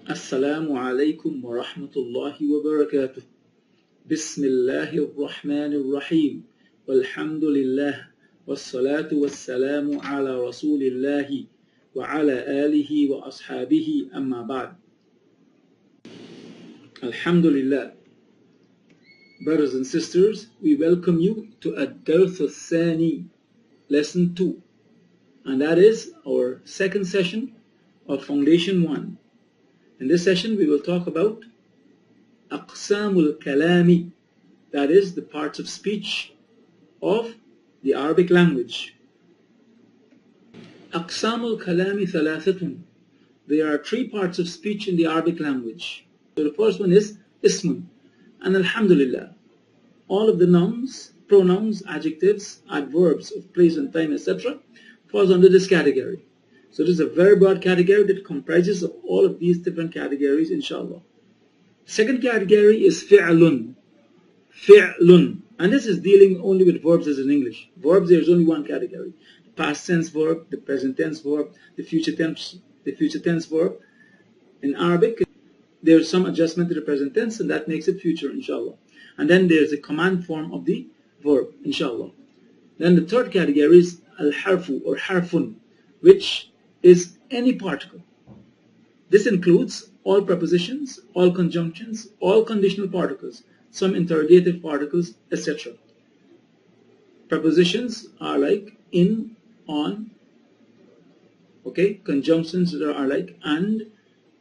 Assalamu alaikum wa rahmatullahi wa barakatuh. Bismillahir Rahmanir Rahim. Walhamdulillah. Wassalatu wassalamu ala Rasulillahi wa ala alihi wa ashabihi amma ba'd. Alhamdulillah. Brothers and sisters, we welcome you to Ad-Dars al-Thani, lesson 2. And that is our second session of Foundation 1. In this session, we will talk about Aqsamul Kalami, that is, the parts of speech of the Arabic language. Aqsamul Kalami thalathatun. There are 3 parts of speech in the Arabic language. So the first one is Ismun. And Alhamdulillah, all of the nouns, pronouns, adjectives, adverbs of place and time, etc. falls under this category. So this is a very broad category that comprises of all of these different categories, inshallah. Second category is fi'lun. Fi'lun. And this is dealing only with verbs as in English. Verbs, there is only one category. The past tense verb, the present tense verb, the future tense verb. In Arabic, there is some adjustment to the present tense, and that makes it future, inshallah. And then there's a command form of the verb, inshallah. Then the third category is al-harfu or harfun, which is any particle. This includes all prepositions, all conjunctions, all conditional particles, some interrogative particles, etc. Prepositions are like in, on, okay? Conjunctions are like and,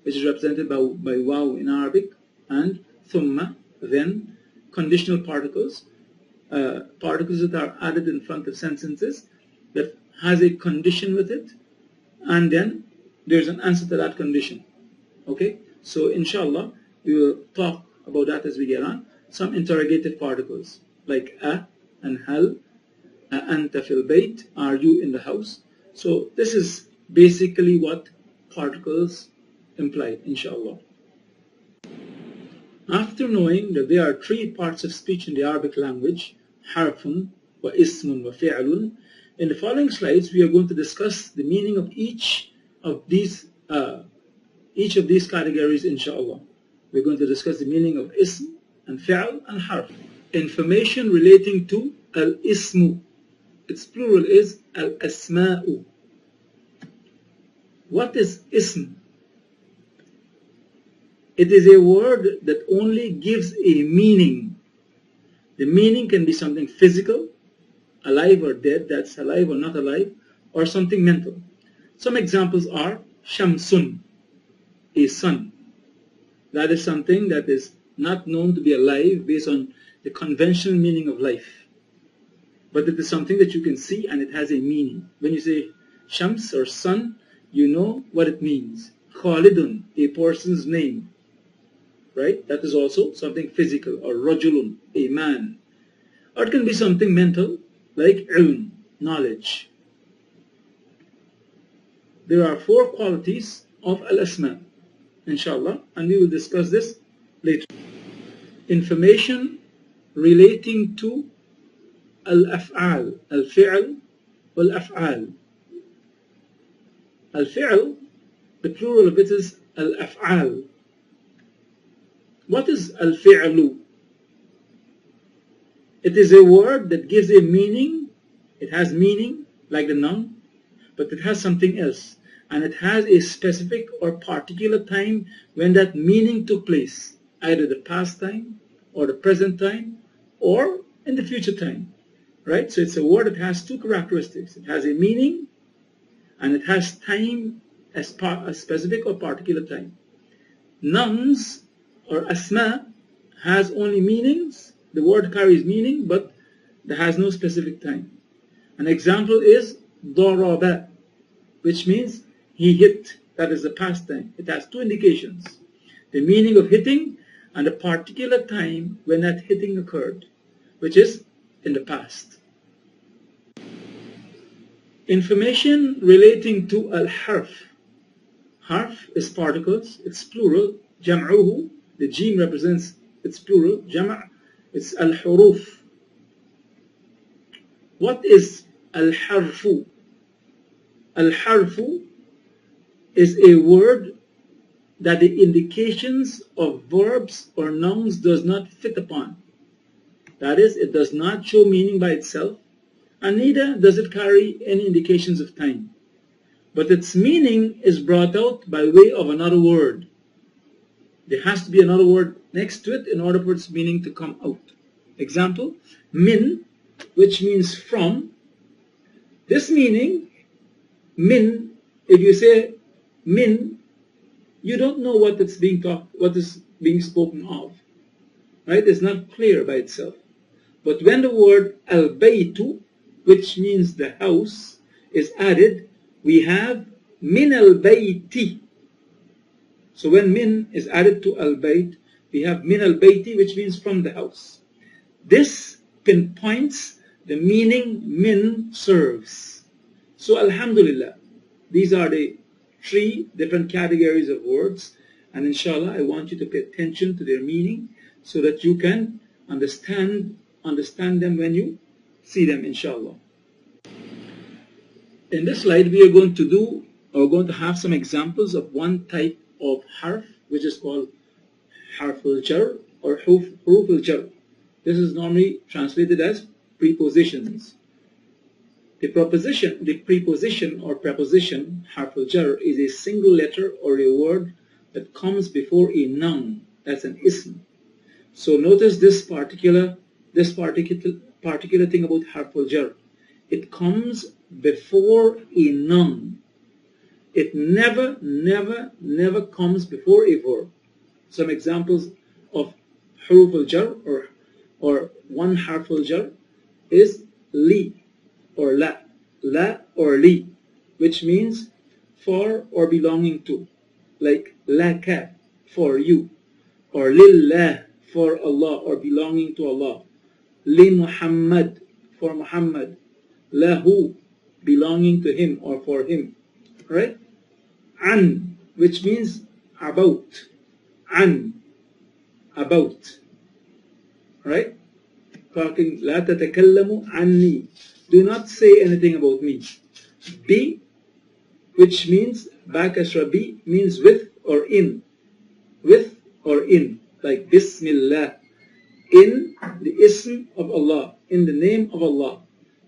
which is represented by waw in Arabic, and thumma, then. Conditional particles, particles that are added in front of sentences that has a condition with it, and then there's an answer to that condition. Okay, so inshallah we will talk about that as we get on. Some interrogative particles like a and hal, anta fil bayt, are you in the house? So this is basically what particles imply, inshallah. After knowing that there are 3 parts of speech in the Arabic language, harfun wa ismun wa fi'lun, in the following slides we are going to discuss the meaning of each of these categories, inshallah. We're going to discuss the meaning of ism and fi'l and harf. Information relating to al-ismu. Its plural is al-asma'u. What is ism? It is a word that only gives a meaning. The meaning can be something physical, alive or dead, that's alive or not alive, or something mental. Some examples are shamsun, a sun. That is something that is not known to be alive based on the conventional meaning of life. But it is something that you can see and it has a meaning. When you say shams or sun, you know what it means. Khalidun, a person's name. Right? That is also something physical, or rajulun, a man. Or it can be something mental, like ilm, knowledge. There are 4 qualities of al-asma, inshallah, and we will discuss this later. Information relating to al-af'al, al-fi'l, wal-af'al. Al-fi'l, the plural of it is al-af'al. What is al-fi'lu? It is a word that gives a meaning. It has meaning, like the noun, but it has something else. And it has a specific or particular time when that meaning took place, either the past time, or the present time, or in the future time. Right? So it's a word that has 2 characteristics. It has a meaning, and it has time as a specific or particular time. Nouns or asma has only meanings. The word carries meaning, but it has no specific time. An example is daraba, which means he hit. That is the past time. It has 2 indications: the meaning of hitting and the particular time when that hitting occurred, which is in the past. Information relating to al-harf. Harf is particles. It's plural. Jam'uhu. The jim represents its plural. Jama'. It's al-huruf. What is al-harfu? Al-harfu is a word that the indications of verbs or nouns does not fit upon. That is, it does not show meaning by itself, and neither does it carry any indications of time. But its meaning is brought out by way of another word. There has to be another word next to it in order for its meaning to come out. Example, min, which means from. This meaning, min, if you say min, you don't know what is being spoken of. Right? It's not clear by itself. But when the word al-baytu, which means the house, is added, we have min al-bayti. So when min is added to al-bayt, we have min al-bayti, which means from the house. This pinpoints the meaning min serves. So alhamdulillah, these are the 3 different categories of words, and inshallah I want you to pay attention to their meaning so that you can understand them when you see them, inshallah. In this slide we are going to have some examples of one type of harf, which is called harf al-jar or huruf al-jar. This is normally translated as prepositions. The preposition or preposition, harf al-jar, is a single letter or a word that comes before a noun. That's an ism. So notice this particular thing about harf al-jar. It comes before a noun. It never comes before a verb. Some examples of huruf al-jar or one harf al-jar is li or la or li, which means for or belonging to, like laka, for you, or lillah, for Allah or belonging to Allah, li Muhammad, for Muhammad, lahu, belonging to him or for him, right? An, which means about, about, right? Talking, la tatakallamu anni, do not say anything about me. Bi, which means, bakasra bi, means with or in, like Bismillah, in the ism of Allah, in the name of Allah,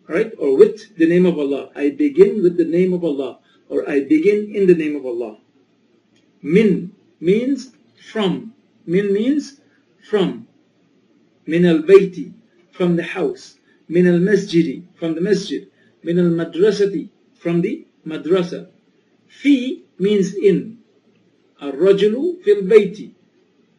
right? Or with the name of Allah. I begin with the name of Allah, or I begin in the name of Allah. Min means from. Min means from. Min al-bayti, from the house. Min al-masjidi, from the masjid. Min al-madrasati, from the madrasa. Fi means in. Ar-rajulu fil bayti,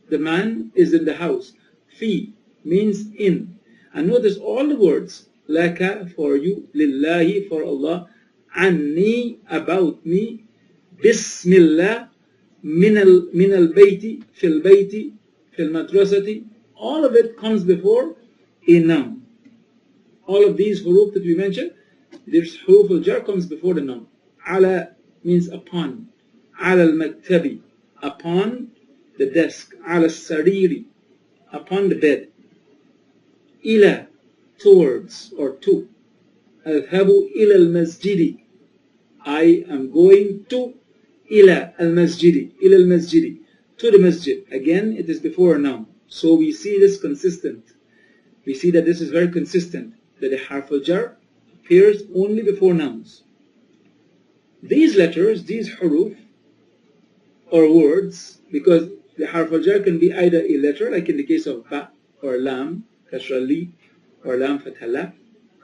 the man is in the house. Fi means in. And notice all the words. Laka, for you. Lillahi, for Allah. Anni, about me. Bismillah, min al-bayti, fil bayti, fil madrasati. All of it comes before a noun. All of these huruf that we mentioned, this huruf al-jar comes before the noun. Ala means upon. Ala al-maktabi, upon the desk. Ala al-sariri, upon the bed. Ila, towards or to. Adhabu ila al-masjidi, I am going to. Ila al-masjidi, ila al-masjidi, to the masjid. Again, it is before a noun. So we see this consistent. We see that this is very consistent, that the harf al-jar appears only before nouns. These letters, these huruf, or words, because the harf al-jar can be either a letter, like in the case of ba, or lam, kasra li, or lam fatha la,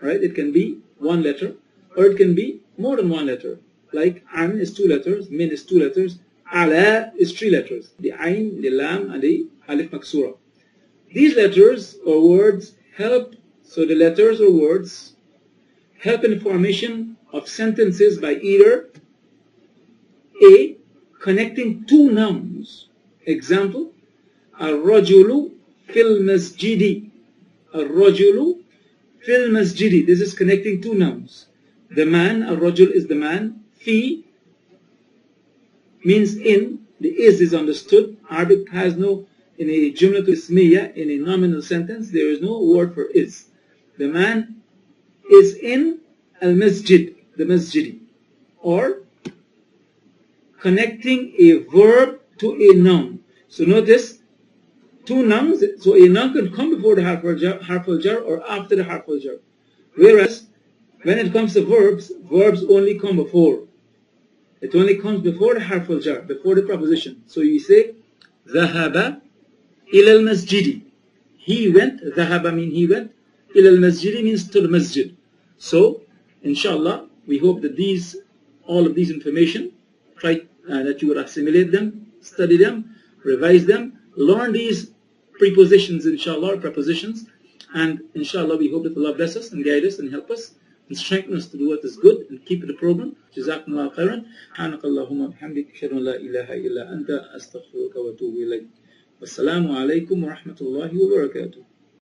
right? It can be one letter, or it can be more than one letter. Like an is 2 letters, min is 2 letters, ala is 3 letters. The ain, the lam, and the alif maksura. These letters or words help, so the letters or words help in the formation of sentences by either A, connecting 2 nouns. Example, ar-rajulu fil masjidi. Ar-rajulu fil masjidi. This is connecting 2 nouns. The man, ar-rajul is the man. Fi means in. The is understood. Arabic has no, in a jumlatul ismiya, in a nominal sentence, there is no word for is. The man is in al-masjid, the masjidi. Or connecting a verb to a noun. So notice, two nouns, so a noun can come before the harf al jar or after the harf al jar. Whereas, when it comes to verbs, verbs only come before. It only comes before the harf al jar, before the preposition. So you say, ذهب إلى المسجد. He went, ذهب means he went, إلى المسجد means to the masjid. So, inshallah, we hope that all of these information, that you will assimilate them, study them, revise them, learn these prepositions, inshallah, or prepositions, and inshallah we hope that Allah bless us and guide us and help us and strengthen us to do what is good and keep the program. Jazakumullah khairan. Subhanakallahumma bihamdik, ashhadu an la ilaha illa anta, astaghfiruka wa atubu ilayk. Wassalamu alaikum wa rahmatullahi wa barakatuh.